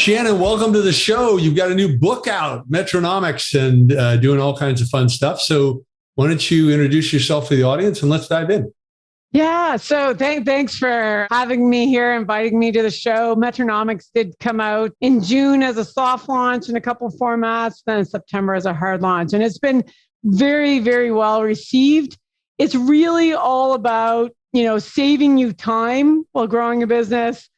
Shannon, welcome to the show. You've got a new book out, Metronomics, and doing all kinds of fun stuff. So why don't you introduce yourself to the audience and let's dive in. Yeah, so thanks for having me here, inviting me to the show. Metronomics did come out in June as a soft launch in a couple of formats, then in September as a hard launch. And it's been very, very well received. It's really all about, saving you time while growing a business,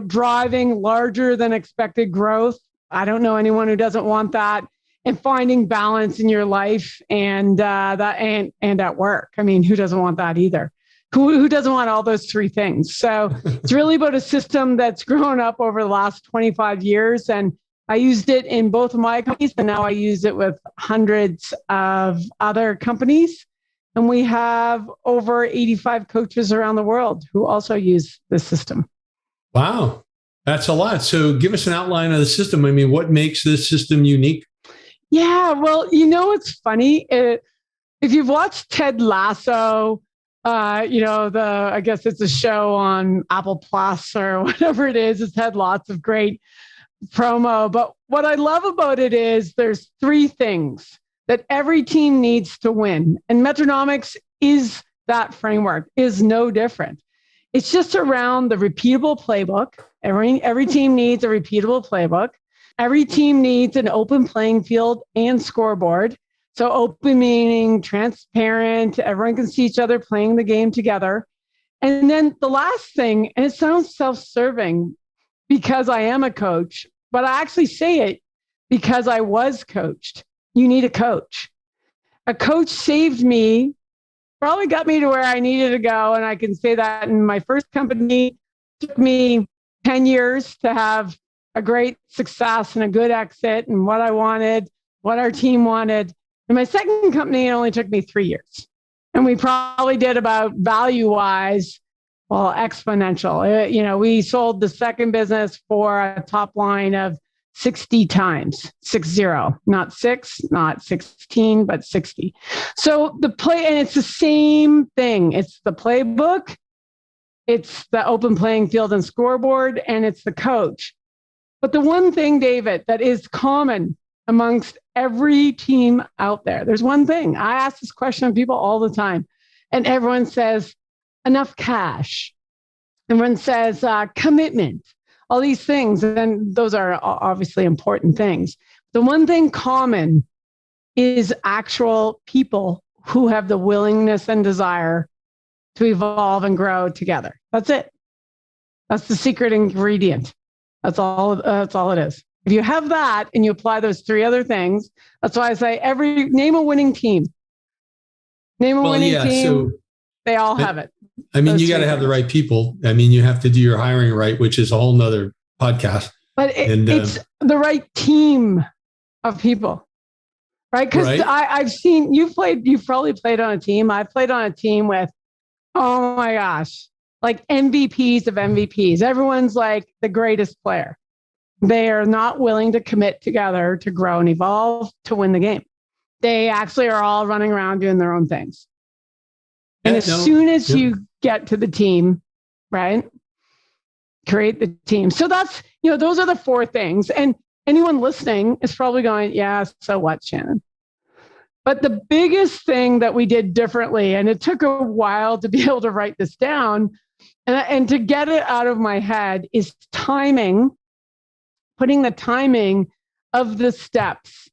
driving larger than expected growth. I don't know anyone who doesn't want that, and finding balance in your life and at work. I mean, who doesn't want that either? Who doesn't want all those three things? So it's really about a system that's grown up over the last 25 years. And I used it in both of my companies, and now I use it with hundreds of other companies. And we have over 85 coaches around the world who also use this system. Wow, that's a lot. So give us an outline of the system. I mean, what makes this system unique? Yeah, well, it's funny. If you've watched Ted Lasso, I guess it's a show on Apple Plus or whatever it is. It's had lots of great promo. But what I love about it is there's three things that every team needs to win. And Metronomics is that framework, is no different. It's just around the repeatable playbook. Every team needs a repeatable playbook. Every team needs an open playing field and scoreboard. So open meaning transparent, everyone can see each other playing the game together. And then the last thing, and it sounds self-serving because I am a coach, but I actually say it because I was coached. You need a coach. A coach saved me, probably got me to where I needed to go. And I can say that in my first company, it took me 10 years to have a great success and a good exit and what I wanted, what our team wanted. In my second company, it only took me 3 years. And we probably did about value-wise, exponential. We sold the second business for a top line of 60 times, 60, not 6, not 16, but 60. So and it's the same thing. It's the playbook, it's the open playing field and scoreboard, and it's the coach. But the one thing, David, that is common amongst every team out there, there's one thing. I ask this question of people all the time, and everyone says enough cash. Everyone says commitment, all these things. And those are obviously important things. The one thing common is actual people who have the willingness and desire to evolve and grow together. That's it. That's the secret ingredient. That's all it is. If you have that and you apply those three other things, that's why I say name a winning team. Name a winning team. So, they all have it. I mean, you got to have the right people. I mean, you have to do your hiring right, which is a whole nother podcast. But it's the right team of people, right? Because I've seen you've probably played on a team. I've played on a team with, oh my gosh, like MVPs of MVPs. Everyone's like the greatest player. They are not willing to commit together to grow and evolve to win the game. They actually are all running around doing their own things. And soon as you get to the team, right, create the team. So that's, those are the four things. And anyone listening is probably going, yeah, so what, Shannon? But the biggest thing that we did differently, and it took a while to be able to write this down and to get it out of my head, is timing. Putting the timing of the steps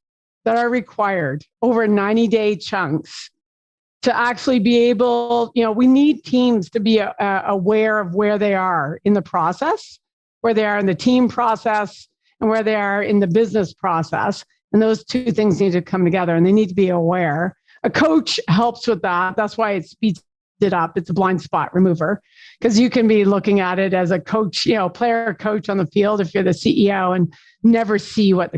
that are required over 90-day chunks to actually be able, we need teams to be aware of where they are in the process, where they are in the team process, and where they are in the business process. And those two things need to come together, and they need to be aware. A coach helps with that. That's why it speeds it up. It's a blind spot remover, because you can be looking at it as a coach, player coach on the field if you're the CEO, and never see what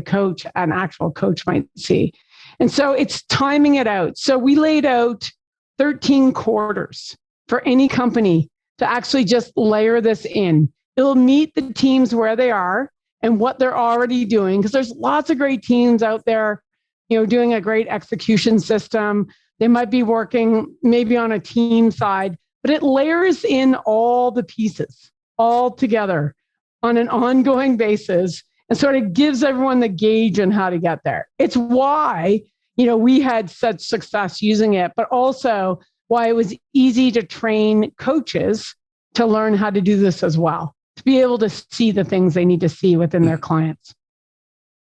an actual coach might see. And so it's timing it out. So we laid out 13 quarters for any company to actually just layer this in. It'll meet the teams where they are and what they're already doing, because there's lots of great teams out there, doing a great execution system. They might be working maybe on a team side, but it layers in all the pieces all together on an ongoing basis and sort of gives everyone the gauge on how to get there. It's why, we had such success using it, but also why it was easy to train coaches to learn how to do this as well, to be able to see the things they need to see within their clients.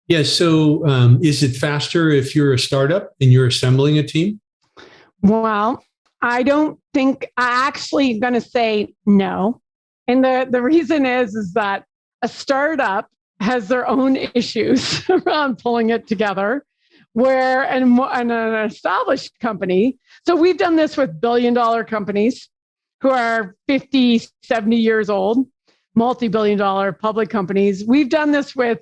Yeah. So is it faster if you're a startup and you're assembling a team? Well, I don't think I actually going to say no. And the reason is that a startup has their own issues around pulling it together, where an established company. So we've done this with billion-dollar companies who are 50, 70 years old, multi-billion-dollar public companies. We've done this with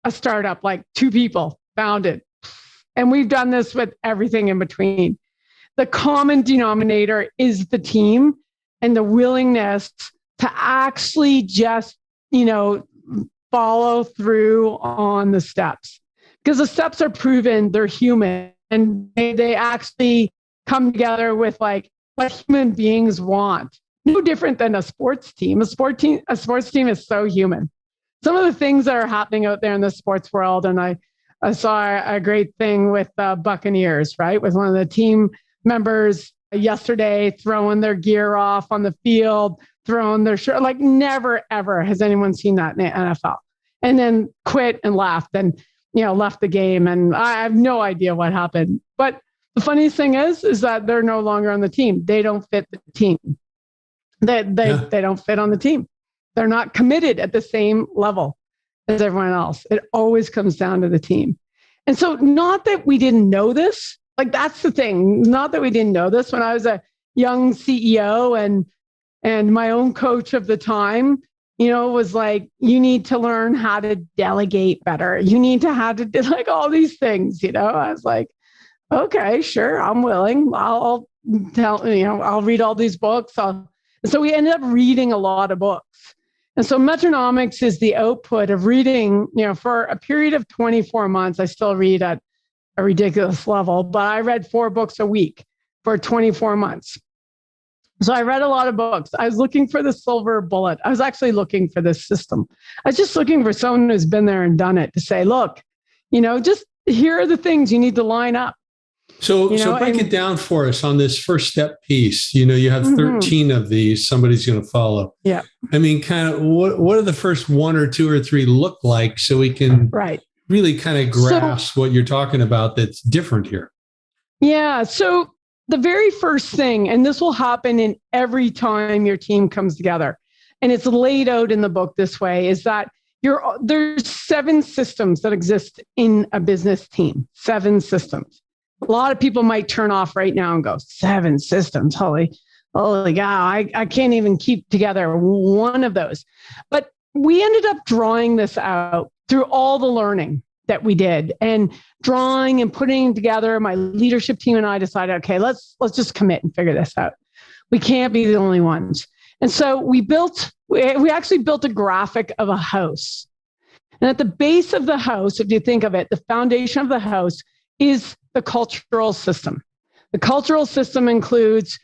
a startup, like 2 people founded. And we've done this with everything in between. The common denominator is the team and the willingness to actually just, follow through on the steps. Because the steps are proven, they're human, and they actually come together with like what human beings want. No different than a sports team. A sports team is so human. Some of the things that are happening out there in the sports world, and I saw a great thing with Buccaneers, right? With one of the team members yesterday throwing their gear off on the field, throwing their shirt, like never, ever has anyone seen that in the NFL. And then quit and left and, left the game. And I have no idea what happened. But the funniest thing is that they're no longer on the team. They don't fit the team. They don't fit on the team. They're not committed at the same level as everyone else. It always comes down to the team. And so not that we didn't know this, like that's the thing, not that we didn't know this. When I was a young CEO and my own coach of the time, was like, you need to learn how to delegate better. You need to have to do like all these things, I was like, okay, sure, I'm willing. I'll tell, I'll read all these books. So we ended up reading a lot of books. And so Metronomics is the output of reading, for a period of 24 months. I still read at a ridiculous level, but I read 4 books a week for 24 months. So I read a lot of books. I was looking for the silver bullet. I was actually looking for this system. I was just looking for someone who's been there and done it to say, look, just here are the things you need to line up. So break it down for us on this first step piece. You have 13 of these somebody's going to follow. Yeah. I mean, kind of what are the first 1 or 2 or 3 look like so we can really kind of grasp what you're talking about that's different here? Yeah. So the very first thing, and this will happen in every time your team comes together, and it's laid out in the book this way, is that there's 7 systems that exist in a business team. 7 systems. A lot of people might turn off right now and go, 7 systems, holy cow, I can't even keep together one of those. But we ended up drawing this out through all the learning that we did and drawing and putting together. My leadership team and I decided, okay, let's just commit and figure this out. We can't be the only ones. And so we actually built a graphic of a house. And at the base of the house, if you think of it, the foundation of the house is the cultural system. The cultural system includes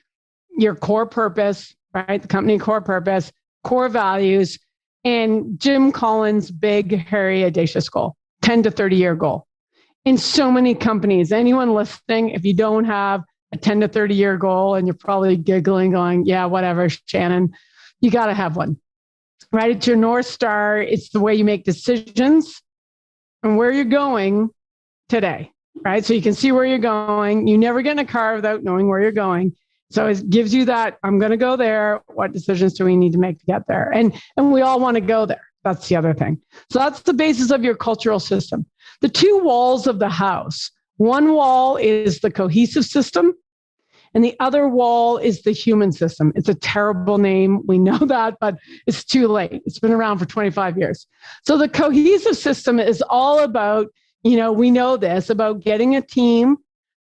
your core purpose, right? The company core purpose, core values, and Jim Collins' big, hairy, audacious goal, 10 to 30-year goal. In so many companies, anyone listening, if you don't have a 10 to 30-year goal, and you're probably giggling, going, yeah, whatever, Shannon, you got to have one, right? It's your North Star. It's the way you make decisions and where you're going today, right? So you can see where you're going. You never get in a car without knowing where you're going. So it gives you that, I'm going to go there. What decisions do we need to make to get there? And we all want to go there. That's the other thing. So that's the basis of your cultural system. The 2 walls of the house. One wall is the cohesive system, and the other wall is the human system. It's a terrible name. We know that, but it's too late. It's been around for 25 years. So the cohesive system is all about, we know this, about getting a team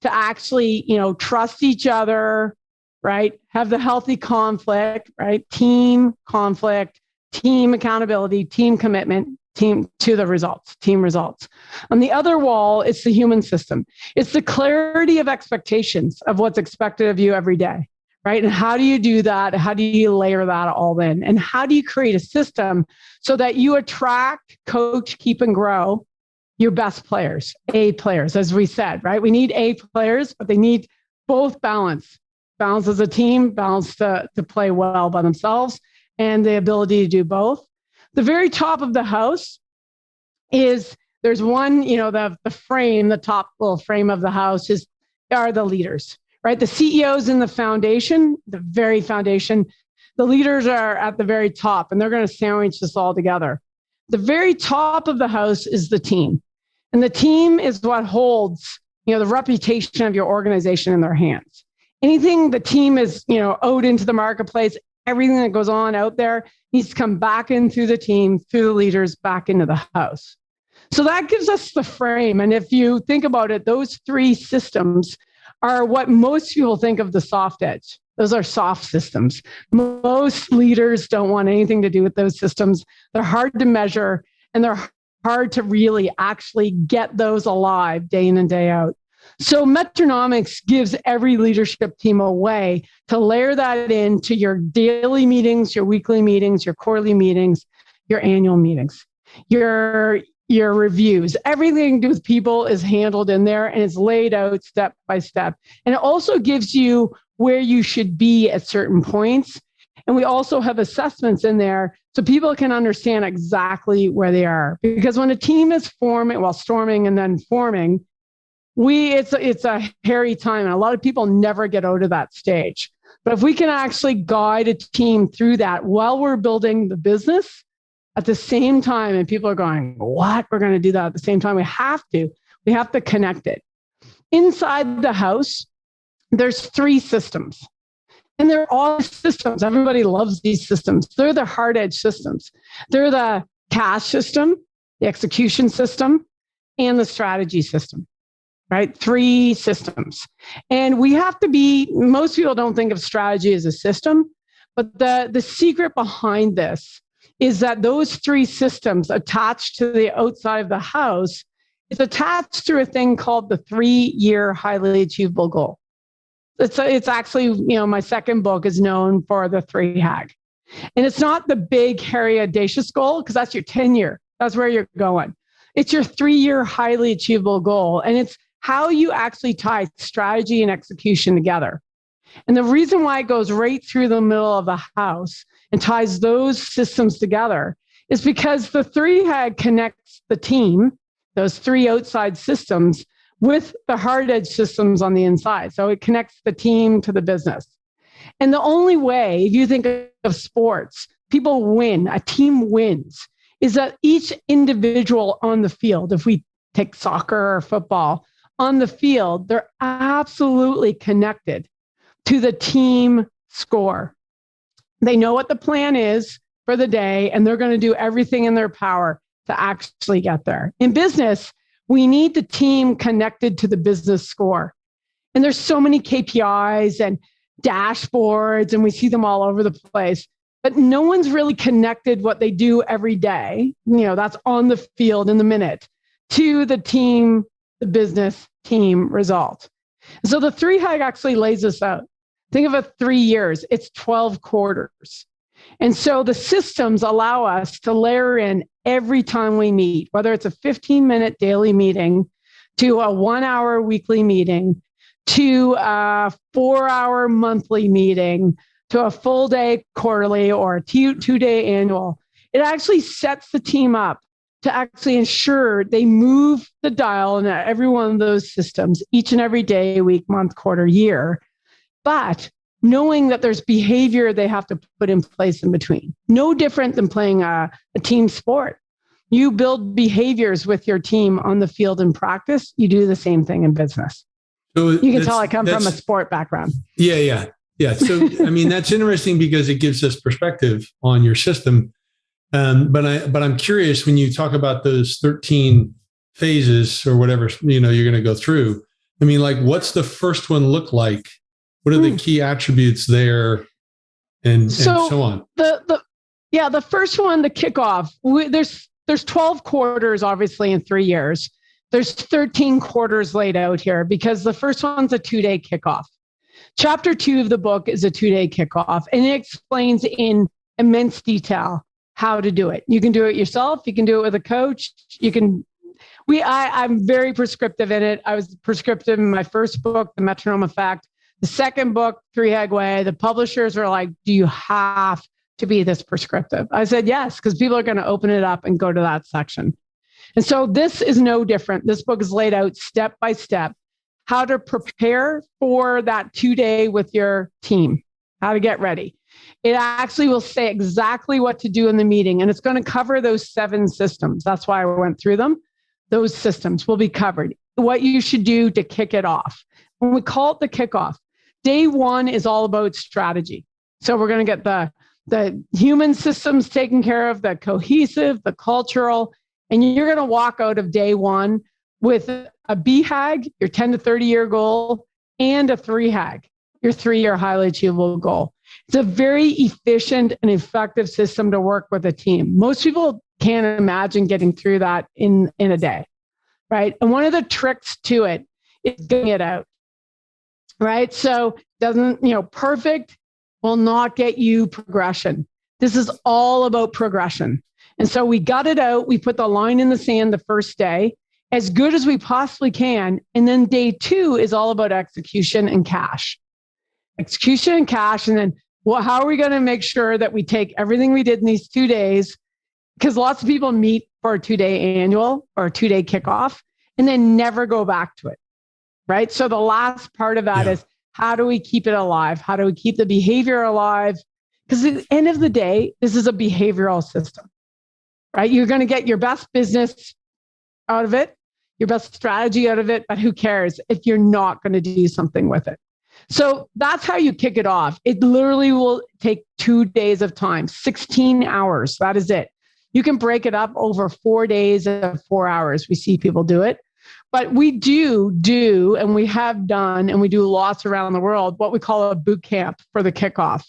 to actually, trust each other, right? Have the healthy conflict, right? Team conflict, team accountability, team commitment, team to the results, team results. On the other wall, it's the human system. It's the clarity of expectations of what's expected of you every day, right? And how do you do that? How do you layer that all in? And how do you create a system so that you attract, coach, keep, and grow your best players, A players, as we said, right? We need A players, but they need both balance as a team, balance to play well by themselves, and the ability to do both. The very top of the house is there's one, the frame, the top little frame of the house are the leaders, right? The CEOs in the foundation, the very foundation, the leaders are at the very top, and they're going to sandwich this all together. The very top of the house is the team. And the team is what holds, the reputation of your organization in their hands. Anything the team is, owed into the marketplace, everything that goes on out there needs to come back in through the team, through the leaders, back into the house. So that gives us the frame. And if you think about it, those three systems are what most people think of the soft edge. Those are soft systems. Most leaders don't want anything to do with those systems. They're hard to measure, and they're hard to really actually get those alive day in and day out. So Metronomics gives every leadership team a way to layer that into your daily meetings, your weekly meetings, your quarterly meetings, your annual meetings, your reviews. Everything to do with people is handled in there, and it's laid out step by step. And it also gives you where you should be at certain points. And we also have assessments in there so people can understand exactly where they are. Because when a team is storming and then forming, it's a hairy time. And a lot of people never get out of that stage. But if we can actually guide a team through that while we're building the business at the same time, and people are going, what? We're going to do that at the same time. We have to connect it. Inside the house, there's three systems. And they're all systems. Everybody loves these systems. They're the hard edge systems. They're the cash system, the execution system, and the strategy system, right? Three systems. And we have to most people don't think of strategy as a system, but the secret behind this is that those three systems attached to the outside of the house is attached to a thing called the 3-year highly achievable goal. It's actually, my second book is known for the 3 HAG. And it's not the big, hairy, audacious goal, because that's your 10-year. That's where you're going. It's your 3-year highly achievable goal. And it's how you actually tie strategy and execution together. And the reason why it goes right through the middle of the house and ties those systems together is because the 3 HAG connects the team, those 3 outside systems, with the hard edge systems on the inside. So it connects the team to the business. And the only way, if you think of sports, people win, a team wins, is that each individual on the field, if we take soccer or football, on the field, they're absolutely connected to the team score. They know what the plan is for the day, and they're going to do everything in their power to actually get there. In business, we need the team connected to the business score. And there's so many KPIs and dashboards, and we see them all over the place. But no one's really connected what they do every day, that's on the field in the minute, to the team, the business team result. So the 3 HAG actually lays this out. Think of it 3 years, it's 12 quarters. And so the systems allow us to layer in every time we meet, whether it's a 15-minute daily meeting, to a 1-hour weekly meeting, to a 4-hour monthly meeting, to a full day quarterly or a 2-day annual. It actually sets the team up to actually ensure they move the dial in every one of those systems each and every day, week, month, quarter, year. But knowing that there's behavior they have to put in place in between. No different than playing a team sport. You build behaviors with your team on the field in practice. You do the same thing in business. So you can tell I come from a sport background. Yeah. So, that's interesting because it gives us perspective on your system. But I'm curious, when you talk about those 13 phases or whatever, you're going to go through, what's the first one look like? What are the key attributes there, and so on? The first one, the kickoff. There's 12 quarters, obviously, in 3 years. There's 13 quarters laid out here because the first one's a 2-day kickoff. Chapter 2 of the book is a 2-day kickoff, and it explains in immense detail how to do it. You can do it yourself. You can do it with a coach. I'm very prescriptive in it. I was prescriptive in my first book, The Metronome Effect. The second book, Three-Hag Way, the publishers were like, do you have to be this prescriptive? I said, yes, because people are going to open it up and go to that section. And so this is no different. This book is laid out step by step, how to prepare for that 2-day with your team, how to get ready. It actually will say exactly what to do in the meeting, and it's going to cover those 7 systems. That's why I went through them. Those systems will be covered. What you should do to kick it off. When we call it the kickoff, day 1 is all about strategy. So we're going to get the human systems taken care of, the cohesive, the cultural, and you're going to walk out of day 1 with a BHAG, your 10 to 30 year goal, and a 3HAG, your 3-year highly achievable goal. It's a very efficient and effective system to work with a team. Most people can't imagine getting through that in a day, right? And one of the tricks to it is getting it out, right? So perfect will not get you progression. This is all about progression. And so we got it out. We put the line in the sand the first day, as good as we possibly can. And then day 2 is all about execution and cash. Execution and cash. And then, how are we going to make sure that we take everything we did in these 2 days? Because lots of people meet for a 2-day annual or a 2-day kickoff and then never go back to it, right? So the last part of that is, how do we keep it alive? How do we keep the behavior alive? Because at the end of the day, this is a behavioral system, right? You're going to get your best business out of it, your best strategy out of it, but who cares if you're not going to do something with it? So that's how you kick it off. It literally will take 2 days of time, 16 hours. That is it. You can break it up over 4 days of 4 hours. We see people do it. But we do, and we have done, and we do lots around the world, what we call a boot camp for the kickoff.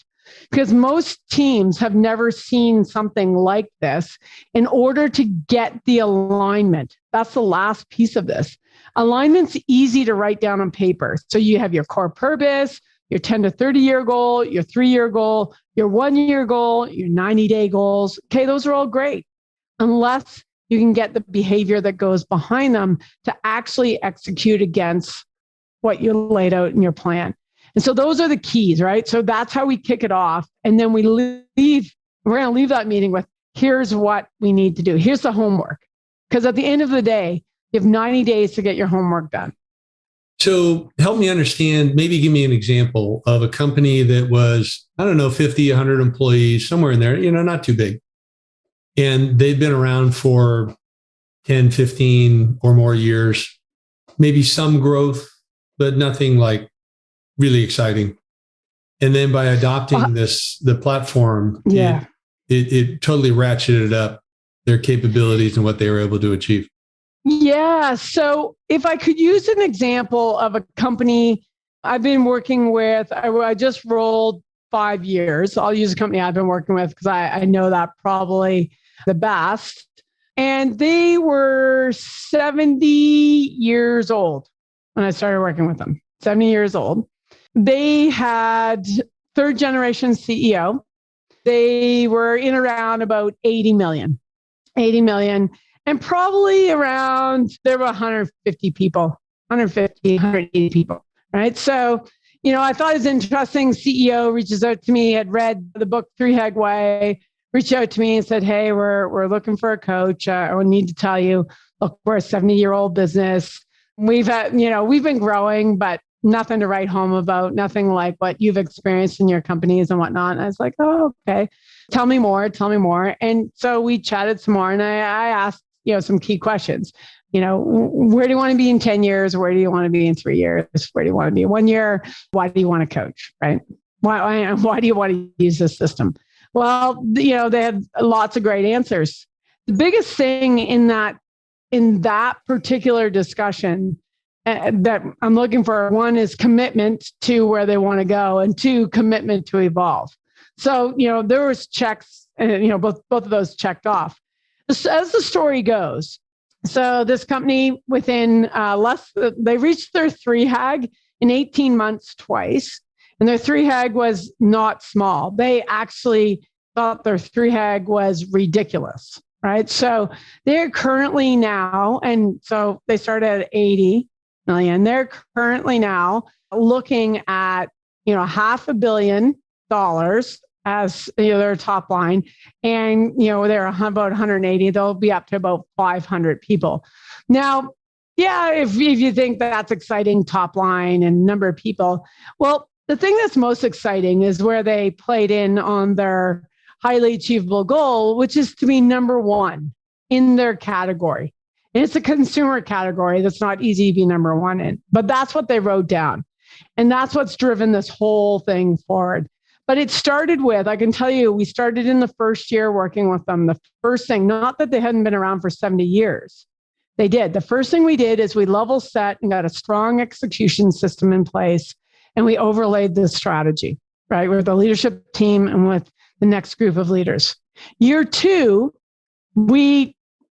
Because most teams have never seen something like this. In order to get the alignment, that's the last piece of this. Alignment's easy to write down on paper. So you have your core purpose, your 10 to 30 year goal, your 3-year goal, your 1-year goal, your 90-day goals. Okay, those are all great, unless you can get the behavior that goes behind them to actually execute against what you laid out in your plan. And so those are the keys, right? So that's how we kick it off. And then we're going to leave that meeting with, here's what we need to do. Here's the homework. Because at the end of the day, you have 90 days to get your homework done. So help me understand, maybe give me an example of a company that was, 50, 100 employees, somewhere in there, not too big. And they've been around for 10, 15 or more years, maybe some growth, but nothing like really exciting. And then by adopting the platform, it totally ratcheted up their capabilities and what they were able to achieve. Yeah. So if I could use an example of a company I've been working with, I just rolled 5 years. I'll use a company I've been working with because I know that probably the best. And they were 70 years old when I started working with them, 70 years old. They had 3rd generation CEO. They were in around about 80 million. And probably around, there were 150 people, 180 people, right? So, I thought it was interesting. CEO reaches out to me, had read the book Three-Hag Way, reached out to me and said, hey, we're looking for a coach. I need to tell you, look, we're a 70-year-old business. We've been growing, but nothing to write home about, nothing like what you've experienced in your companies and whatnot. And I was like, oh, okay. Tell me more. And so we chatted some more, and I asked, some key questions. Where do you want to be in 10 years? Where do you want to be in 3 years? Where do you want to be in 1 year? Why do you want to coach, right? Why do you want to use this system? Well, they had lots of great answers. The biggest thing in that particular discussion that I'm looking for, one is commitment to where they want to go, and 2, commitment to evolve. So, there was checks, and, both of those checked off. As the story goes, so this company within they reached their 3HAG in 18 months twice. And their 3-hag was not small. They actually thought their 3-hag was ridiculous, right? So they're currently now, and so they started at 80 million. They're currently now looking at, $500 million as their top line. And, they're about 180. They'll be up to about 500 people. Now, yeah, if you think that's exciting top line and number of people, well, the thing that's most exciting is where they played in on their highly achievable goal, which is to be number one in their category. And it's a consumer category that's not easy to be number one in, but that's what they wrote down. And that's what's driven this whole thing forward. But it started with, I can tell you, we started in the first year working with them. The first thing, not that they hadn't been around for 70 years. They did. The first thing we did is we level set and got a strong execution system in place. And we overlaid this strategy, right, with the leadership team and with the next group of leaders. Year 2, we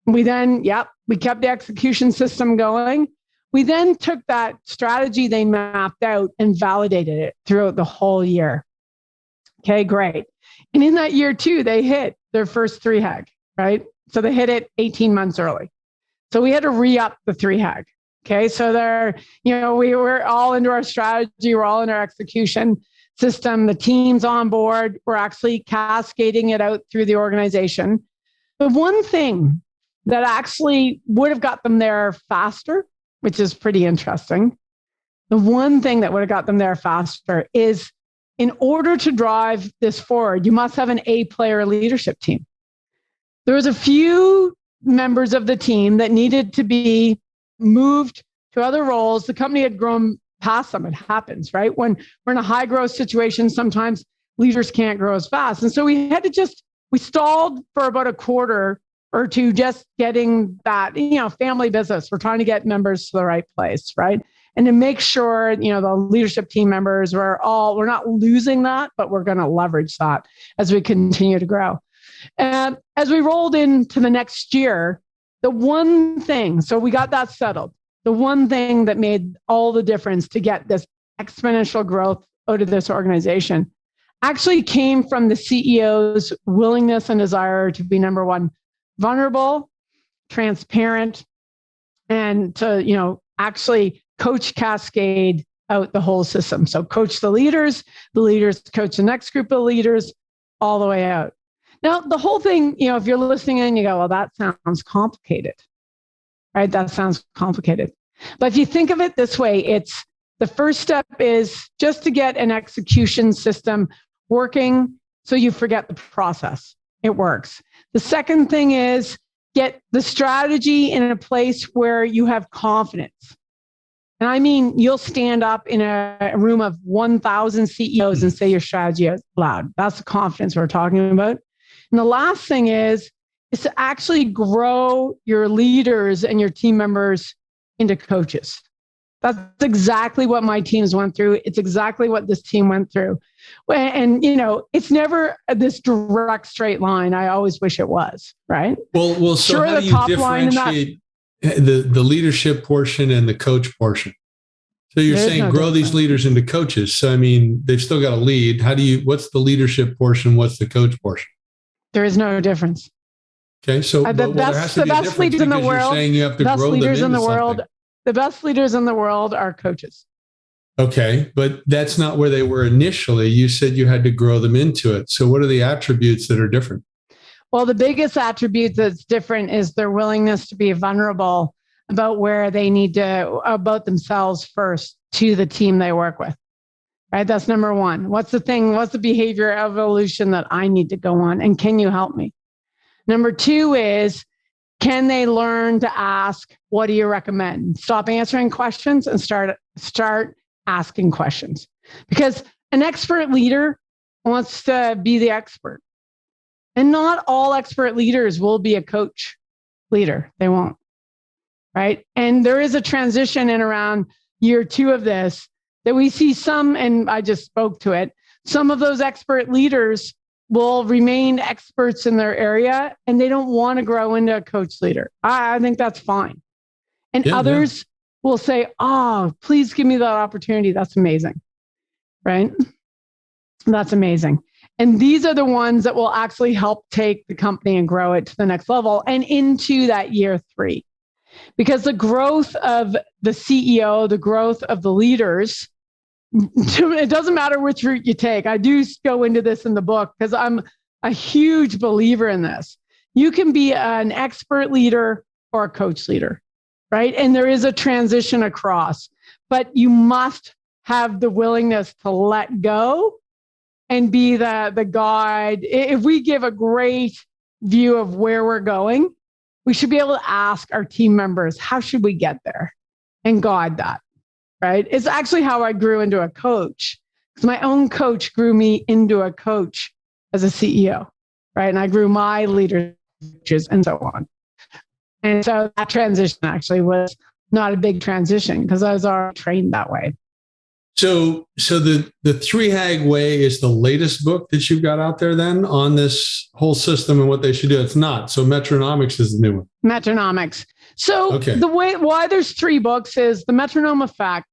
kept the execution system going. We then took that strategy they mapped out and validated it throughout the whole year. Okay, great. And in that year 2, they hit their first 3-hag, right? So they hit it 18 months early. So we had to re-up the 3-hag. Okay, so we were all into our strategy, we're all in our execution system. The team's on board. We're actually cascading it out through the organization. The one thing that actually would have got them there faster, which is pretty interesting, the one thing that would have got them there faster is, in order to drive this forward, you must have an A-player leadership team. There was a few members of the team that needed to be moved to other roles. The company had grown past them. It happens, right? When we're in a high growth situation, sometimes leaders can't grow as fast. And so we stalled for about a quarter or two, just getting that, family business. We're trying to get members to the right place, right? And to make sure, the leadership team members we're not losing that, but we're going to leverage that as we continue to grow. And as we rolled into the next year, the one thing, so we got that settled. The one thing that made all the difference to get this exponential growth out of this organization actually came from the CEO's willingness and desire to be, number one, vulnerable, transparent, and to, actually coach cascade out the whole system. So coach the leaders coach the next group of leaders, all the way out. Now, the whole thing, if you're listening and you go, well, that sounds complicated, right? That sounds complicated. But if you think of it this way, it's the first step is just to get an execution system working so you forget the process. It works. The second thing is get the strategy in a place where you have confidence. And I mean, you'll stand up in a room of 1,000 CEOs and say your strategy out loud. That's the confidence we're talking about. And the last thing is to actually grow your leaders and your team members into coaches. That's exactly what my teams went through. It's exactly what this team went through. And, it's never this direct straight line. I always wish it was, right? Well, so sure, how do you differentiate the leadership portion and the coach portion? So you're saying grow these leaders into coaches. So, I mean, they've still got to lead. What's the leadership portion? What's the coach portion? There is no difference. Okay. So the best leaders in the world, the best leaders in the world are coaches. Okay. But that's not where they were initially. You said you had to grow them into it. So what are the attributes that are different? Well, the biggest attribute that's different is their willingness to be vulnerable about where they need to, about themselves first to the team they work with, right? That's number one. What's the behavior evolution that I need to go on? And can you help me? Number two is, can they learn to ask, what do you recommend? Stop answering questions and start asking questions. Because an expert leader wants to be the expert. And not all expert leaders will be a coach leader. They won't, right? And there is a transition in around year 2 of this that we see some, and I just spoke to it, some of those expert leaders will remain experts in their area and they don't want to grow into a coach leader. I think that's fine. And others will say, oh, please give me that opportunity. That's amazing. right? That's amazing. And these are the ones that will actually help take the company and grow it to the next level and into that year 3. Because the growth of the CEO, the growth of the leaders, it doesn't matter which route you take. I do go into this in the book because I'm a huge believer in this. You can be an expert leader or a coach leader, right? And there is a transition across, but you must have the willingness to let go and be the guide. If we give a great view of where we're going, we should be able to ask our team members, how should we get there? And guide that, right? It's actually how I grew into a coach, because my own coach grew me into a coach as a CEO, right? And I grew my leaders and so on. And so that transition actually was not a big transition because I was already trained that way. So the 3HAG Way is the latest book that you've got out there then on this whole system and what they should do. It's not. So Metronomics is the new one. Metronomics. So the way why there's 3 books is the Metronome Effect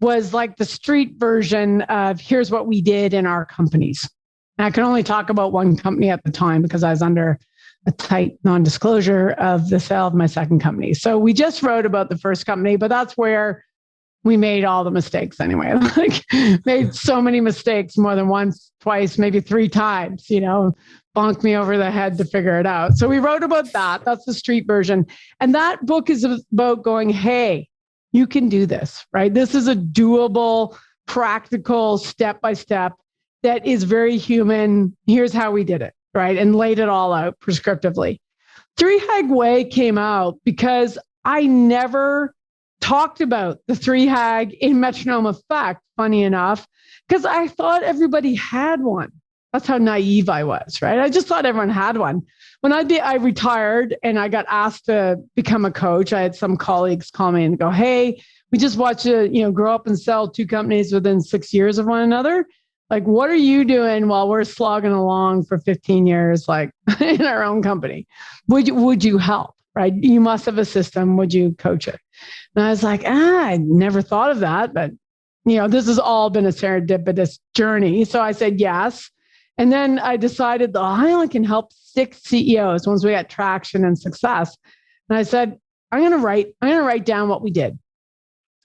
was like the street version of here's what we did in our companies. And I can only talk about one company at the time because I was under a tight non-disclosure of the sale of my second company. So we just wrote about the first company, but that's where we made all the mistakes anyway. Like made so many mistakes more than once, twice, maybe 3 times, bonked me over the head to figure it out. So we wrote about that. That's the street version. And that book is about going, hey, you can do this, right? This is a doable, practical, step-by-step that is very human. Here's how we did it, right? And laid it all out prescriptively. 3HAG Way came out because I never talked about the 3HAG in Metronome Effect, funny enough, because I thought everybody had one. That's how naive I was, right? I just thought everyone had one. When I retired and I got asked to become a coach, I had some colleagues call me and go, hey, we just watched you grow up and sell 2 companies within 6 years of one another. Like, what are you doing while we're slogging along for 15 years, like in our own company? Would you help, right? You must have a system. Would you coach it? And I was like, I never thought of that, but this has all been a serendipitous journey. So I said yes. And then I decided that I only can help 6 CEOs once we got traction and success. And I said, I'm going to write down what we did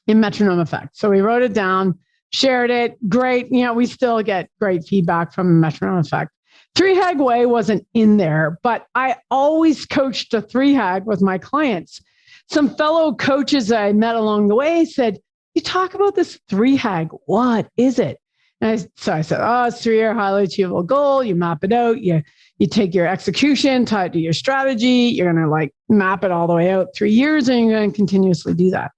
in Metronome Effect. So we wrote it down, shared it. Great. We still get great feedback from Metronome Effect. 3HAG Way wasn't in there, but I always coached a 3HAG with my clients. Some fellow coaches that I met along the way said, you talk about this 3HAG, what is it? And so I said, it's 3-year highly achievable goal. You map it out. You take your execution, tie it to your strategy. You're going to map it all the way out 3 years and you're going to continuously do that.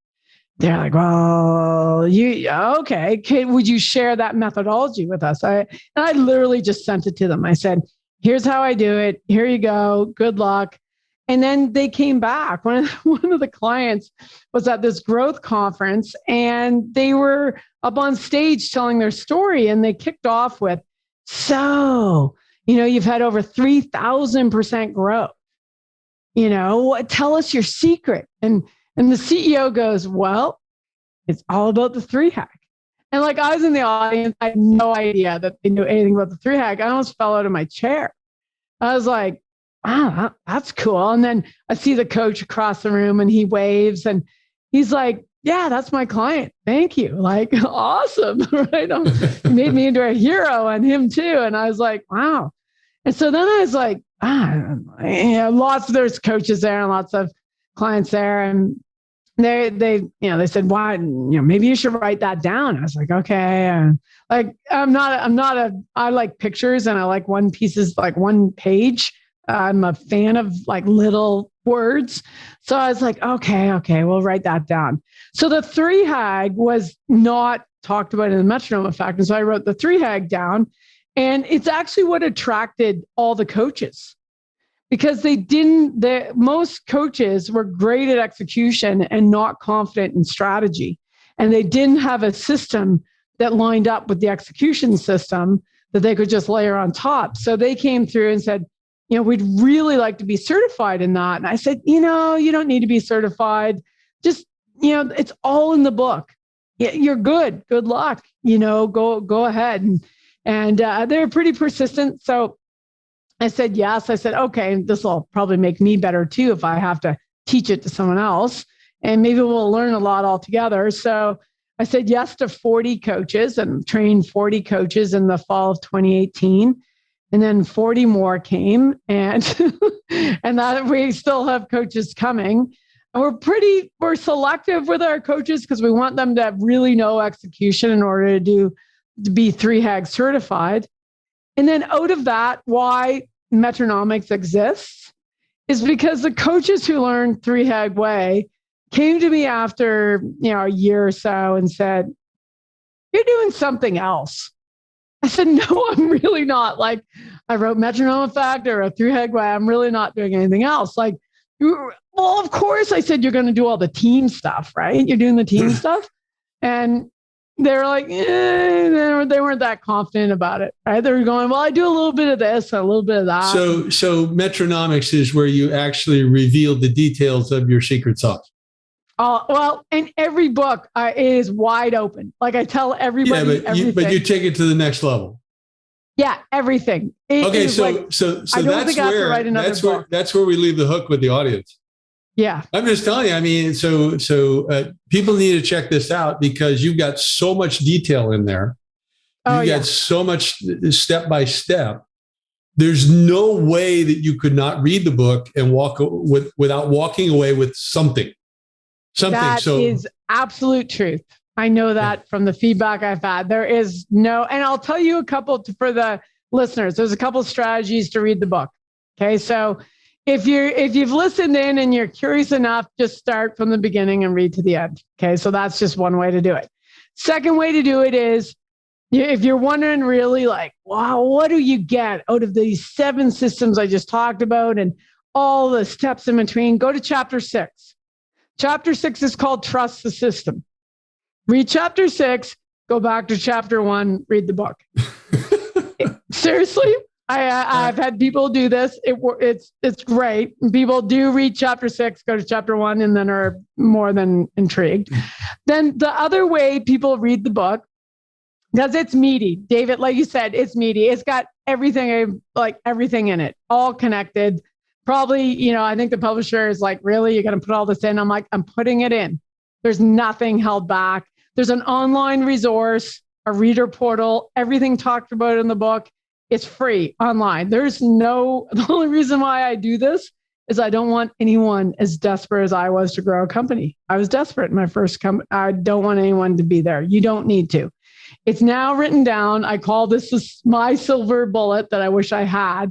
They're like, well, okay. Would you share that methodology with us? And I literally just sent it to them. I said, here's how I do it. Here you go. Good luck. And then they came back. One of the clients was at this growth conference and they were up on stage telling their story. And they kicked off with, you've had over 3,000% growth. Tell us your secret. And the CEO goes, well, it's all about the 3HAG. And I was in the audience, I had no idea that they knew anything about the 3HAG. I almost fell out of my chair. I was like, wow, that's cool. And then I see the coach across the room and he waves and he's like, yeah, that's my client. Thank you. Awesome. Right. He made me into a hero and him too. And I was like, wow. And so then I was like, there's coaches there and lots of clients there. And they said, why, maybe you should write that down. I was like, okay. I like pictures and I like one page. I'm a fan of little words. So I was like, okay, we'll write that down. So the 3HAG was not talked about in the Metronome Effect. And so I wrote the 3HAG down and it's actually what attracted all the coaches because most coaches were great at execution and not confident in strategy. And they didn't have a system that lined up with the execution system that they could just layer on top. So they came through and said, we'd really like to be certified in that. And I said, you don't need to be certified. Just, it's all in the book. you're good. Good luck. Go ahead. And they're pretty persistent. So I said, yes. I said, okay, this will probably make me better too if I have to teach it to someone else. And maybe we'll learn a lot altogether. So I said yes to 40 coaches and trained 40 coaches in the fall of 2018. And then 40 more came, and and that we still have coaches coming. And we're selective with our coaches because we want them to really know execution in order to be 3HAG certified. And then out of that, why Metronomics exists is because the coaches who learned 3HAG way came to me after a year or so and said, "You're doing something else." I said, "No, I'm really not. Like, I wrote Metronome Factor or 3HAG way. I'm really not doing anything else." Like, well, of course, I said, "You're going to do all the team stuff, right? You're doing the team stuff." And they're like, they weren't that confident about it, right? They were going, "Well, I do a little bit of this, a little bit of that." So Metronomics is where you actually reveal the details of your secret sauce. Well, and every book is wide open. Like I tell everybody, everything. But you take it to the next level. Yeah, everything. Okay, so that's where we leave the hook with the audience. Yeah, I'm just telling you. I mean, so people need to check this out because you've got so much detail in there. You got so much step by step. There's no way that you could not read the book and without walking away with something. That is absolute truth. I know that from the feedback I've had. There is no, and I'll tell you a couple for the listeners. There's a couple strategies to read the book. Okay, so if you've listened in and you're curious enough, just start from the beginning and read to the end. Okay, so that's just one way to do it. Second way to do it is if you're wondering really like, wow, what do you get out of these 7 systems I just talked about and all the steps in between? Go to chapter 6. Chapter 6 is called Trust the System. Read chapter 6, go back to chapter 1, read the book. Seriously, I've had people do this. It's great. People do read chapter 6, go to chapter 1, and then are more than intrigued. Then the other way people read the book, because it's meaty. David, like you said, it's meaty. It's got everything in it, all connected. Probably, I think the publisher is like, "Really? You're going to put all this in?" I'm like, "I'm putting it in." There's nothing held back. There's an online resource, a reader portal, everything talked about in the book. It's free online. The only reason why I do this is I don't want anyone as desperate as I was to grow a company. I was desperate in my first company. I don't want anyone to be there. You don't need to. It's now written down. I call this my silver bullet that I wish I had.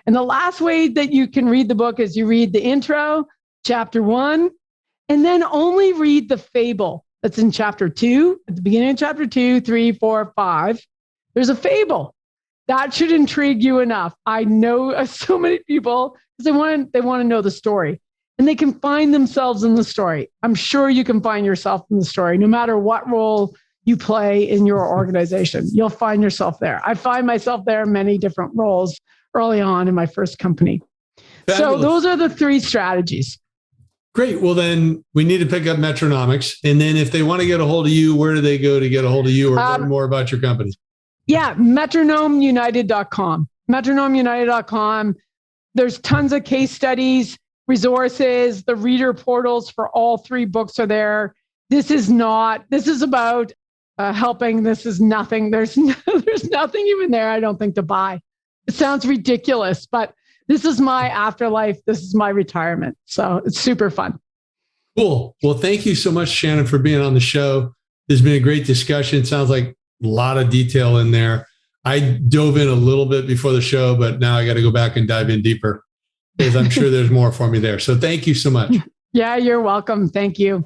And the last way that you can read the book is you read the intro, chapter 1, and then only read the fable that's in chapter 2. At the beginning of chapter 2, 3, 4, 5, there's a fable. That should intrigue you enough. I know so many people, because they want to know the story. And they can find themselves in the story. I'm sure you can find yourself in the story, no matter what role you play in your organization. You'll find yourself there. I find myself there in many different roles early on in my first company. Fabulous. So those are the 3 strategies. Great. Well, then we need to pick up Metronomics. And then if they want to get a hold of you, where do they go to get a hold of you or learn more about your company? Yeah, metronomeunited.com. Metronomeunited.com. There's tons of case studies, resources, the reader portals for all 3 books are there. This is about helping. This is nothing. There's nothing even there, I don't think, to buy. It sounds ridiculous, but this is my afterlife. This is my retirement. So it's super fun. Cool. Well, thank you so much, Shannon, for being on the show. There's been a great discussion. It sounds like a lot of detail in there. I dove in a little bit before the show, but now I got to go back and dive in deeper because I'm sure there's more for me there. So thank you so much. Yeah, you're welcome. Thank you.